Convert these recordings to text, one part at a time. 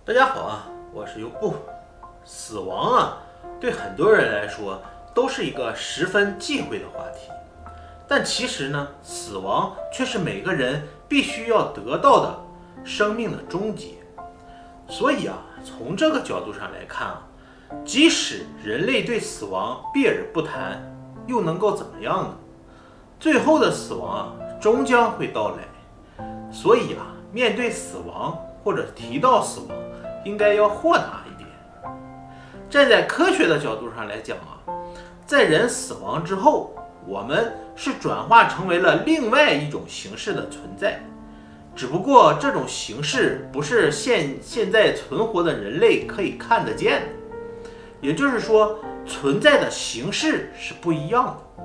大家好啊，我是优步。死亡啊，对很多人来说都是一个十分忌讳的话题，但其实呢，死亡却是每个人必须要得到的生命的终结。所以啊，从这个角度上来看啊，即使人类对死亡避而不谈，又能够怎么样呢？最后的死亡啊，终将会到来。所以啊，面对死亡或者提到死亡，应该要豁达一点。站在科学的角度上来讲啊，在人死亡之后，我们是转化成为了另外一种形式的存在，只不过这种形式不是现在存活的人类可以看得见的，也就是说，存在的形式是不一样的。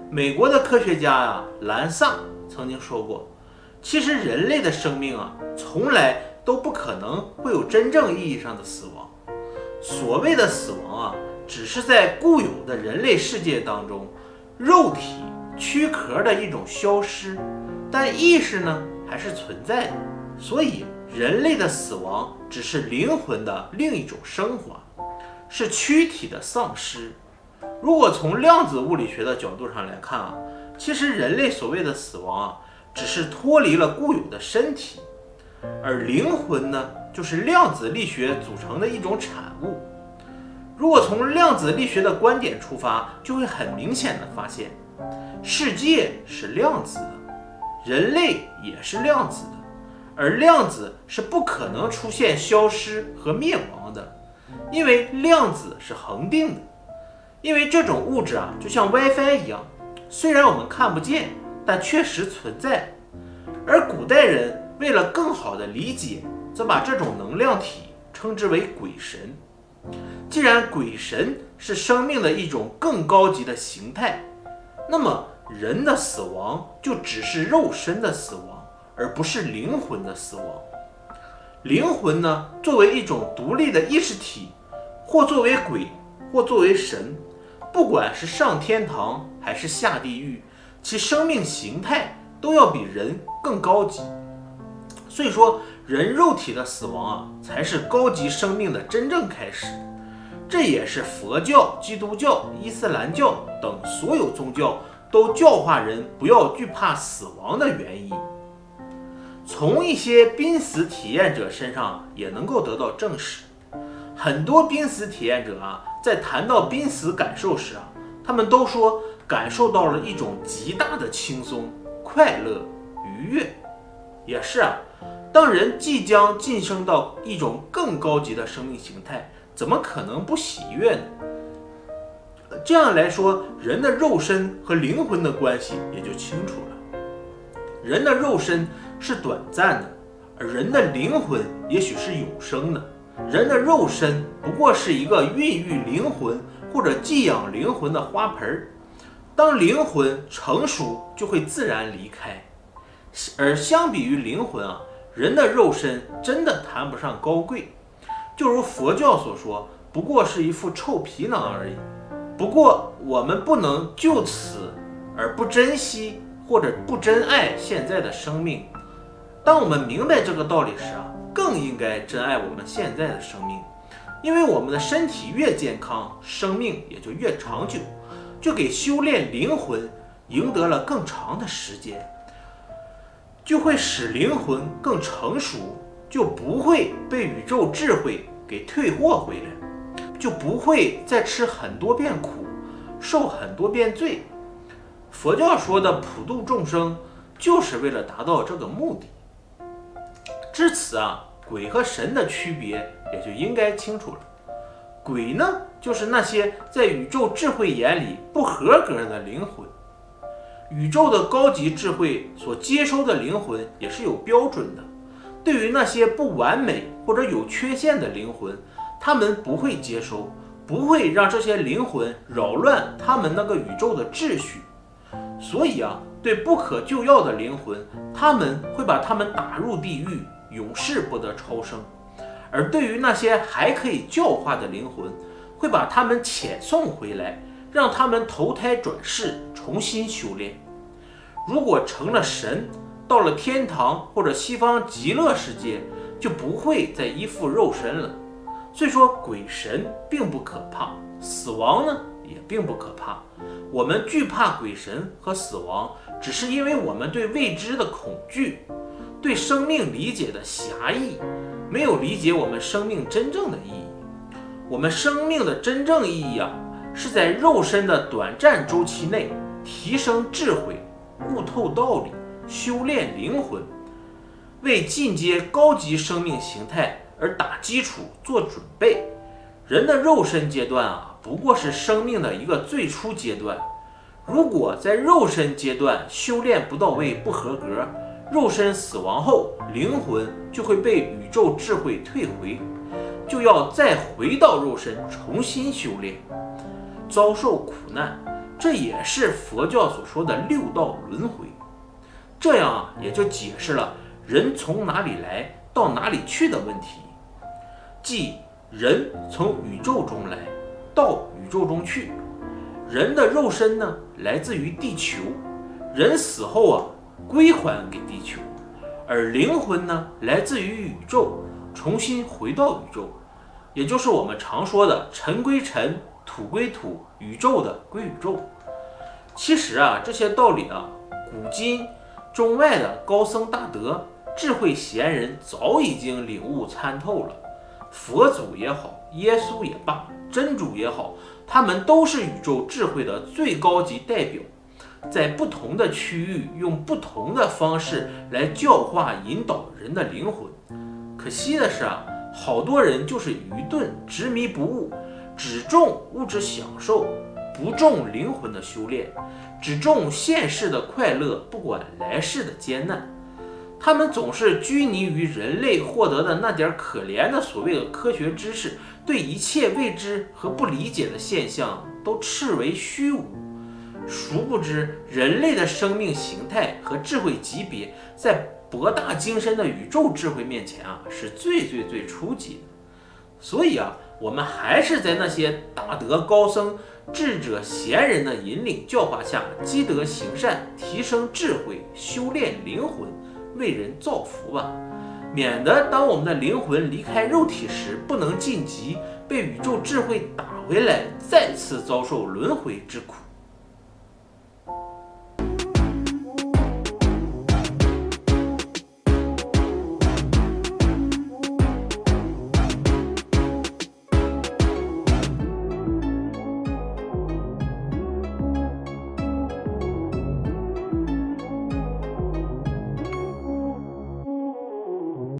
美国的科学家兰萨曾经说过，其实人类的生命从来都不可能会有真正意义上的死亡。所谓的死亡只是在固有的人类世界当中，肉体躯壳的一种消失，但意识呢还是存在的。所以人类的死亡只是灵魂的另一种升华，是躯体的丧失。如果从量子物理学的角度上来看其实人类所谓的死亡只是脱离了固有的身体，而灵魂呢，就是量子力学组成的一种产物。如果从量子力学的观点出发，就会很明显的发现，世界是量子的，人类也是量子的，而量子是不可能出现消失和灭亡的，因为量子是恒定的。因为这种物质就像 WiFi 一样，虽然我们看不见，但确实存在。而古代人为了更好的理解，则把这种能量体称之为鬼神。既然鬼神是生命的一种更高级的形态，那么人的死亡就只是肉身的死亡，而不是灵魂的死亡。灵魂呢，作为一种独立的意识体，或作为鬼，或作为神，不管是上天堂还是下地狱，其生命形态都要比人更高级。所以说，人肉体的死亡才是高级生命的真正开始。这也是佛教、基督教、伊斯兰教等所有宗教都教化人不要惧怕死亡的原因。从一些濒死体验者身上也能够得到证实。很多濒死体验者在谈到濒死感受时他们都说感受到了一种极大的轻松、快乐、愉悦。也是当人即将晋升到一种更高级的生命形态，怎么可能不喜悦呢？这样来说，人的肉身和灵魂的关系也就清楚了。人的肉身是短暂的，而人的灵魂也许是永生的。人的肉身不过是一个孕育灵魂或者寄养灵魂的花盆，当灵魂成熟就会自然离开。而相比于灵魂人的肉身真的谈不上高贵，就如佛教所说，不过是一副臭皮囊而已。不过我们不能就此而不珍惜或者不珍爱现在的生命。当我们明白这个道理时更应该珍爱我们现在的生命，因为我们的身体越健康，生命也就越长久，就给修炼灵魂赢得了更长的时间，就会使灵魂更成熟，就不会被宇宙智慧给退货回来，就不会再吃很多遍苦，受很多遍罪。佛教说的普度众生，就是为了达到这个目的。至此鬼和神的区别也就应该清楚了。鬼呢，就是那些在宇宙智慧眼里不合格的灵魂。宇宙的高级智慧所接收的灵魂也是有标准的，对于那些不完美或者有缺陷的灵魂，他们不会接收，不会让这些灵魂扰乱他们那个宇宙的秩序。所以对不可救药的灵魂，他们会把他们打入地狱，永世不得超生。而对于那些还可以教化的灵魂，会把他们遣送回来，让他们投胎转世，重新修炼。如果成了神，到了天堂或者西方极乐世界，就不会再依附肉身了。所以说，鬼神并不可怕，死亡呢也并不可怕。我们惧怕鬼神和死亡，只是因为我们对未知的恐惧，对生命理解的狭义，没有理解我们生命真正的意义。我们生命的真正意义是在肉身的短暂周期内提升智慧，悟透道理，修炼灵魂，为进阶高级生命形态而打基础做准备。人的肉身阶段不过是生命的一个最初阶段。如果在肉身阶段修炼不到位、不合格，肉身死亡后，灵魂就会被宇宙智慧退回，就要再回到肉身重新修炼，遭受苦难。这也是佛教所说的六道轮回。这样也就解释了人从哪里来到哪里去的问题，即人从宇宙中来到宇宙中去。人的肉身呢，来自于地球，人死后归还给地球，而灵魂呢，来自于宇宙，重新回到宇宙，也就是我们常说的尘归尘，土归土，宇宙的归宇宙。其实这些道理古今中外的高僧大德、智慧贤人早已经领悟参透了。佛祖也好，耶稣也罢，真主也好，他们都是宇宙智慧的最高级代表，在不同的区域用不同的方式来教化引导人的灵魂。可惜的是好多人就是愚钝，执迷不悟，只重物质享受，不重灵魂的修炼，只重现世的快乐，不管来世的艰难。他们总是拘泥于人类获得的那点可怜的所谓的科学知识，对一切未知和不理解的现象都视为虚无。殊不知，人类的生命形态和智慧级别，在博大精深的宇宙智慧面前是最初级的。所以我们还是在那些大德高僧、智者贤人的引领教化下，积德行善，提升智慧，修炼灵魂，为人造福吧，免得当我们的灵魂离开肉体时不能晋级，被宇宙智慧打回来，再次遭受轮回之苦。